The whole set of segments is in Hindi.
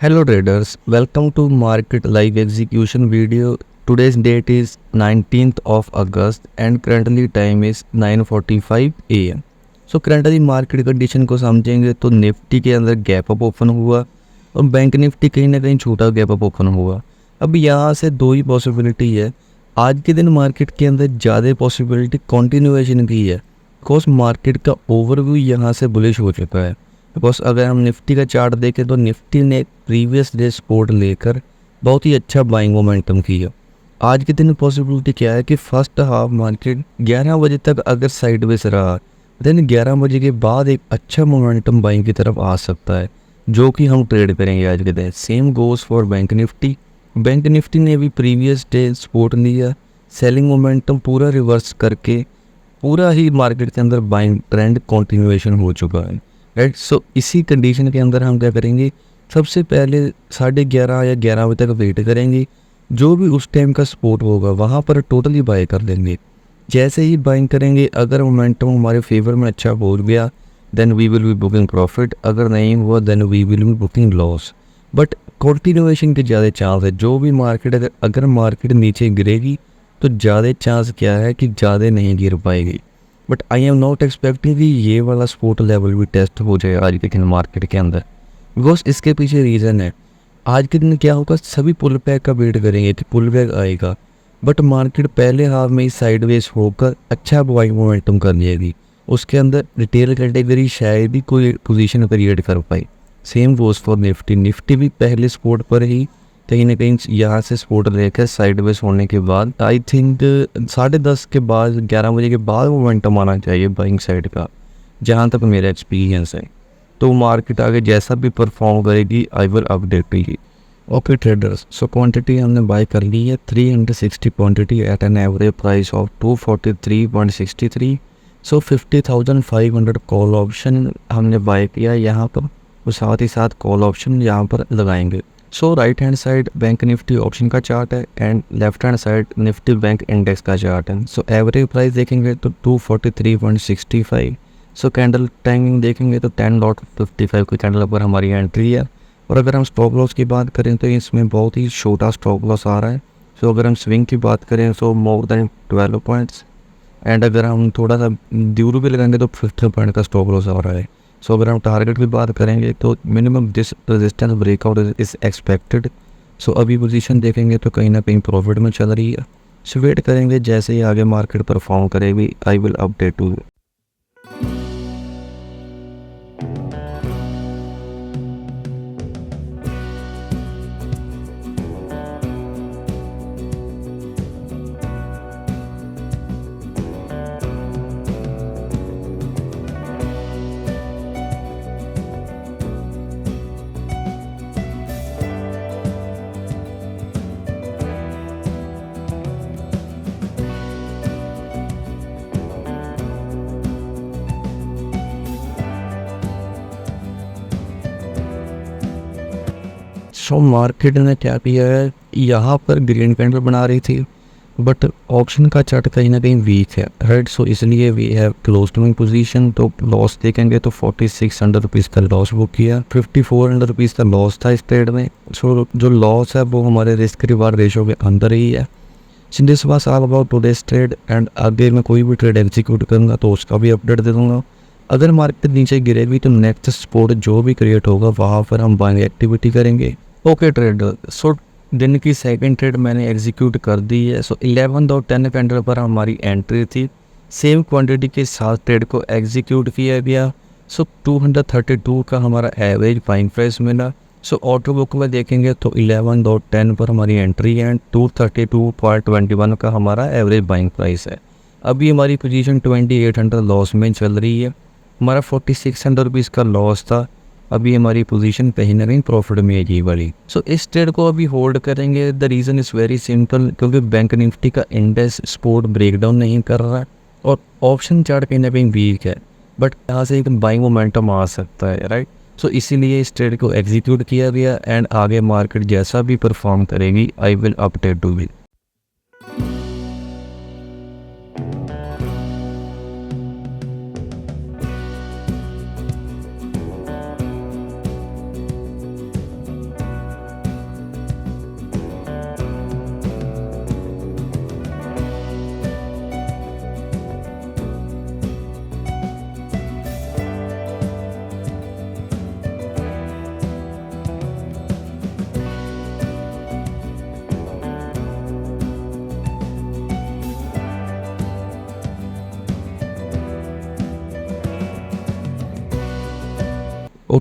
Hello traders, welcome to market live execution video. Today's date is 19th of August and currently time is 9:45 am. So currently market condition को समझेंगे तो निफ्टी के अंदर गैप अप ओपन हुआ और बैंक निफ्टी कहीं ना कहीं छोटा गैप अप ओपन हुआ। अब यहाँ से दो ही पॉसिबिलिटी है। आज के दिन मार्केट के अंदर ज़्यादा पॉसिबिलिटी कंटिन्यूएशन की है, बिकॉज मार्केट का ओवरव्यू यहाँ से बुलिश हो चुका है। बिकॉज अगर हम निफ्टी का चार्ट देखें तो निफ्टी ने प्रीवियस डे सपोर्ट लेकर बहुत ही अच्छा बाइंग मोमेंटम किया। आज के दिन पॉसिबिलिटी क्या है कि फर्स्ट हाफ मार्केट 11 बजे तक अगर साइडवेज रहा देन 11 बजे के बाद एक अच्छा मोमेंटम बाइंग की तरफ आ सकता है, जो कि हम ट्रेड करेंगे आज के दिन। Same goes for bank Nifty. Bank Nifty ने भी प्रीवियस डे सपोर्ट लिया, सेलिंग मोमेंटम पूरा रिवर्स करके पूरा ही मार्केट के अंदर बाइंग ट्रेंड कंटिन्यूएशन हो चुका है, राइट। सो इसी कंडीशन के अंदर हम क्या करेंगे, सबसे पहले 11:30 या 11 बजे तक वेट करेंगे। जो भी उस टाइम का सपोर्ट होगा वहाँ पर टोटली बाय कर लेंगे। जैसे ही बाइंग करेंगे, अगर मोमेंटम हमारे फेवर में अच्छा हो गया then we will be booking profit, अगर नहीं हुआ then we will be booking loss. But continuation के ज़्यादा चांस है। जो भी मार्केट अगर मार्केट नीचे गिरेगी तो ज़्यादा चांस क्या है कि ज़्यादा नहीं गिर पाएगी। But I am not expecting कि ये वाला सपोर्ट लेवल भी टेस्ट हो जाए आज के दिन मार्केट के अंदर, बिकॉज इसके पीछे रीज़न है। आज के दिन क्या होगा, सभी पुल बैक का वेट करेंगे कि पुल बैक आएगा, बट मार्केट पहले हाफ में ही साइडवेज होकर अच्छा बाइंग मोमेंटम कर लेगी। उसके अंदर रिटेल कैटेगरी शायद ही कोई पोजीशन क्रिएट कर पाई। Same goes for Nifty. Nifty भी पहले सपोर्ट पर ही कहीं ना कहीं यहाँ से सपोर्ट लेकर साइडवेज होने के बाद आई थिंक 10:30 के बाद 11 बजे के बाद मोमेंटम आना चाहिए बाइंग साइड का, जहाँ तक मेरा एक्सपीरियंस है। तो मार्केट आगे जैसा भी परफॉर्म करेगी I will update he. Okay traders, so quantity हमने बाय कर ली है 360 quantity eight an average price of 243.63। So 50,500 call option हमने बाय किया यहाँ पर, और साथ ही साथ कॉल ऑप्शन यहाँ पर लगाएंगे। So right hand side bank Nifty option का चार्ट है and left hand side Nifty bank index का चार्ट है। सो एवरेज प्राइस देखेंगे तो 243.65। सो कैंडल टाइमिंग देखेंगे तो 10.55 की कैंडल पर हमारी एंट्री है। और अगर हम स्टॉप लॉस की बात करें तो इसमें बहुत ही छोटा स्टॉप लॉस आ रहा है। सो अगर हम स्विंग की बात करें तो मोर देन 12 पॉइंट्स, एंड अगर हम थोड़ा सा ड्यूरो भी लगाएंगे तो 50 पॉइंट का स्टॉप लॉस आ रहा है। सो अगर हम टारगेट की बात करेंगे तो minimum this resistance breakout is expected. So अभी पोजीशन देखेंगे तो कहीं ना कहीं प्रॉफिट में चल रही है। सो वेट करेंगे, जैसे ही आगे मार्केट परफॉर्म करेगी I will update to. So market ने क्या किया है, यहाँ पर ग्रीन कैंडल बना रही थी बट ऑप्शन का चार्ट कहीं ना कहीं वीक है, राइट। सो इसलिए we have close to position. तो लॉस देखेंगे तो 4600 रुपीज़ का लॉस बुक किया। 5400 रुपीज़ का लॉस था इस ट्रेड में। सो जो लॉस है वो हमारे रिस्क रिवार्ड रेशो के अंदर ही है। सो this was all about today's trade, and आगे मैं कोई भी ट्रेड एग्जीक्यूट करूँगा तो उसका भी अपडेट दे दूँगा। अगर मार्केट नीचे गिरेगी तो नेक्स्ट सपोर्ट जो भी क्रिएट होगा वहाँ पर हम बाइंग एक्टिविटी करेंगे। ओके ट्रेडर, सो दिन की सेकंड ट्रेड मैंने एग्जीक्यूट कर दी है। सो 11.10 कैंडल पर हमारी एंट्री थी। सेम क्वांटिटी के साथ ट्रेड को एग्जीक्यूट किया गया। सो 232 का हमारा एवरेज बाइंग प्राइस मिला। सो ऑटो बुक में देखेंगे तो 11.10 पर हमारी एंट्री है, 232.21 का हमारा एवरेज बाइंग प्राइस है। अभी हमारी पोजीशन 2800 लॉस में चल रही है। हमारा 4600 रुपीज़ का लॉस था। अभी हमारी पोजीशन कहीं ना कहीं प्रॉफिट में है ये वाली। सो इस ट्रेड को अभी होल्ड करेंगे। The reason is very simple, क्योंकि बैंक निफ्टी का इंडेक्स सपोर्ट ब्रेकडाउन नहीं कर रहा है और ऑप्शन चार्ट कहीं ना कहीं वीक है, बट यहाँ से एक बाइंग मोमेंटम आ सकता है, राइट। सो इसीलिए इस ट्रेड को एग्जीक्यूट किया गया, एंड आगे मार्केट जैसा भी परफॉर्म करेगी I will update to will.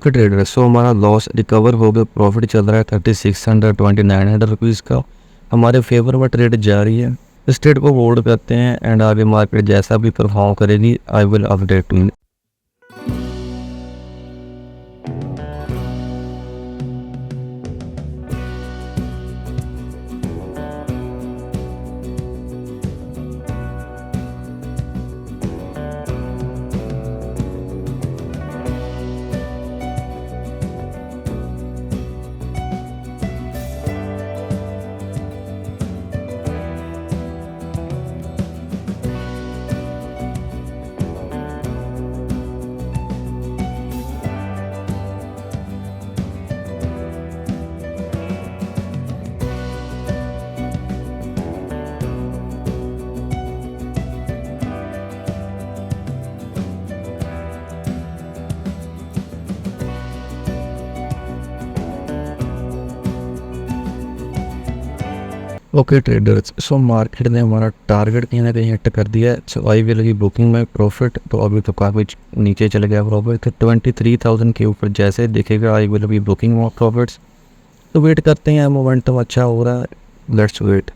Okay trader, so हमारा लॉस रिकवर हो गया, प्रॉफिट चल रहा है 3600 2900 रुपीज़ का, हमारे फेवर में ट्रेड जारी है। इस ट्रेड को होल्ड करते हैं एंड आगे मार्केट जैसा भी परफॉर्म करेगी I will update you. Okay traders, so market ने हमारा टारगेट कहीं ना कहीं हिट कर दिया है। सो आई विल की बुकिंग में प्रॉफिट, तो अभी तो काफ़ी नीचे चले गया प्रॉफिट, तो 23,000 के ऊपर जैसे दिखेगा I will be booking more profits. तो वेट करते हैं, मोमेंटम अच्छा हो रहा है, let's wait.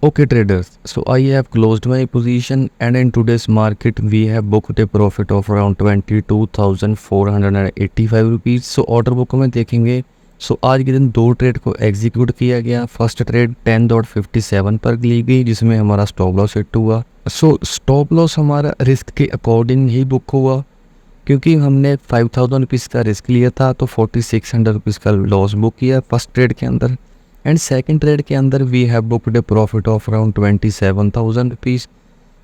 Okay traders, so I have closed my position and in today's market we have booked a profit of around 22,485 rupees. So order book में देखेंगे, so आज के दिन 2 ट्रेड को एग्जीक्यूट किया गया। फर्स्ट ट्रेड 10.57 पर ली गई जिसमें हमारा स्टॉप लॉस हिट हुआ। सो स्टॉप लॉस हमारा रिस्क के अकॉर्डिंग ही बुक हुआ, क्योंकि हमने 5,000 रुपीज़ का रिस्क लिया था तो 4,600 रुपीज़ का लॉस बुक किया फर्स्ट ट्रेड के अंदर। एंड सेकंड ट्रेड के अंदर we have booked a profit of around 27,000 rupees.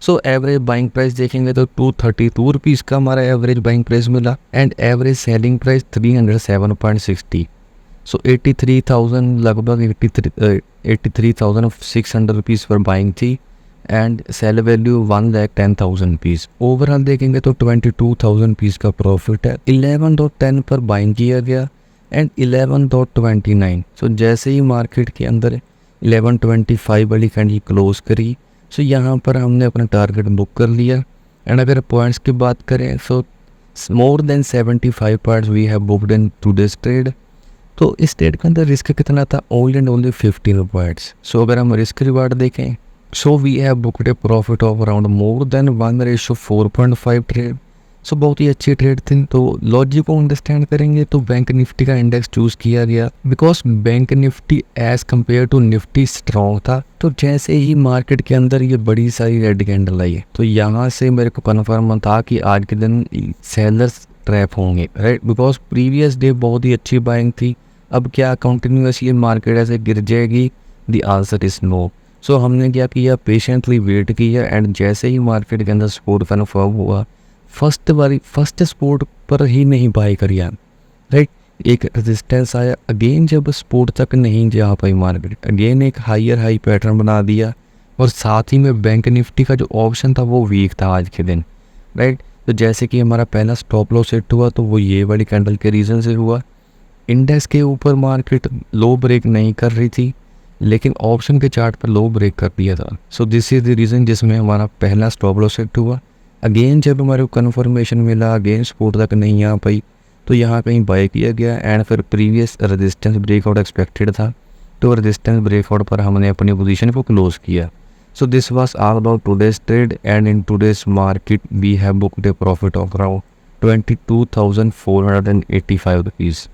So average buying price देखेंगे तो 232 रुपीज़ का हमारा एवरेज बाइंग प्राइस मिला and average selling price 307.60। So 83,000 लगभग 83,600 रुपीज़ पर बाइंग थी and sale value 1,10,000 rupees. Overall देखेंगे तो 22,000 रुपीज़ का प्रॉफिट है। 11.10 पर बाइंग किया गया एंड 11.29। सो जैसे ही मार्केट के अंदर 11.25 वाली कैंडल क्लोज करी, सो यहाँ पर हमने अपना टारगेट बुक कर लिया। एंड अगर पॉइंट्स की बात करें so more than 75 points we have booked in today's trade. तो इस ट्रेड के अंदर रिस्क कितना था? Only and only 15 points. So अगर हम रिस्क रिवार्ड देखें, so we have booked a profit of around more than 1:4.5 trade. So बहुत ही अच्छी ट्रेड थी। तो लॉजिक को अंडरस्टैंड करेंगे तो बैंक निफ्टी का इंडेक्स चूज़ किया गया because Bank Nifty as compare to Nifty strong था। तो जैसे ही मार्केट के अंदर ये बड़ी सारी रेड कैंडल आई तो यहाँ से मेरे को कन्फर्म था कि आज के दिन सेलर्स ट्रैप होंगे, राइट, बिकॉज प्रीवियस डे बहुत ही अच्छी बाइंग थी। अब क्या कंटिन्यूसली मार्केट ऐसे गिर जाएगी? The answer is no. So हमने क्या किया, पेशेंटली वेट किया एंड जैसे ही मार्केट के अंदर सपोर्ट कन्फर्म हुआ, फर्स्ट सपोर्ट पर ही नहीं बाई करिया, राइट। एक रेजिस्टेंस आया, अगेन जब सपोर्ट तक नहीं जा पाई मार्केट, अगेन एक हायर हाई पैटर्न बना दिया और साथ ही में बैंक निफ्टी का जो ऑप्शन था वो वीक था आज के दिन, राइट। तो जैसे कि हमारा पहला स्टॉप लॉस हिट हुआ तो वो ये वाली कैंडल के रीज़न से हुआ। इंडेक्स के ऊपर मार्केट लो ब्रेक नहीं कर रही थी लेकिन ऑप्शन के चार्ट पर लो ब्रेक कर दिया था। So this is the reason जिसमें हमारा पहला स्टॉप लॉस हिट हुआ। अगेन जब हमारे को कन्फर्मेशन मिला, अगेन सपोर्ट तक नहीं आ पाई तो यहाँ कहीं बाय किया गया एंड फिर प्रीवियस रेजिस्टेंस ब्रेकआउट एक्सपेक्टेड था तो रेजिस्टेंस ब्रेकआउट पर हमने अपनी पोजीशन को क्लोज किया। So this was all about today's trade and in today's market we have booked a profit of around 22,485 rupees.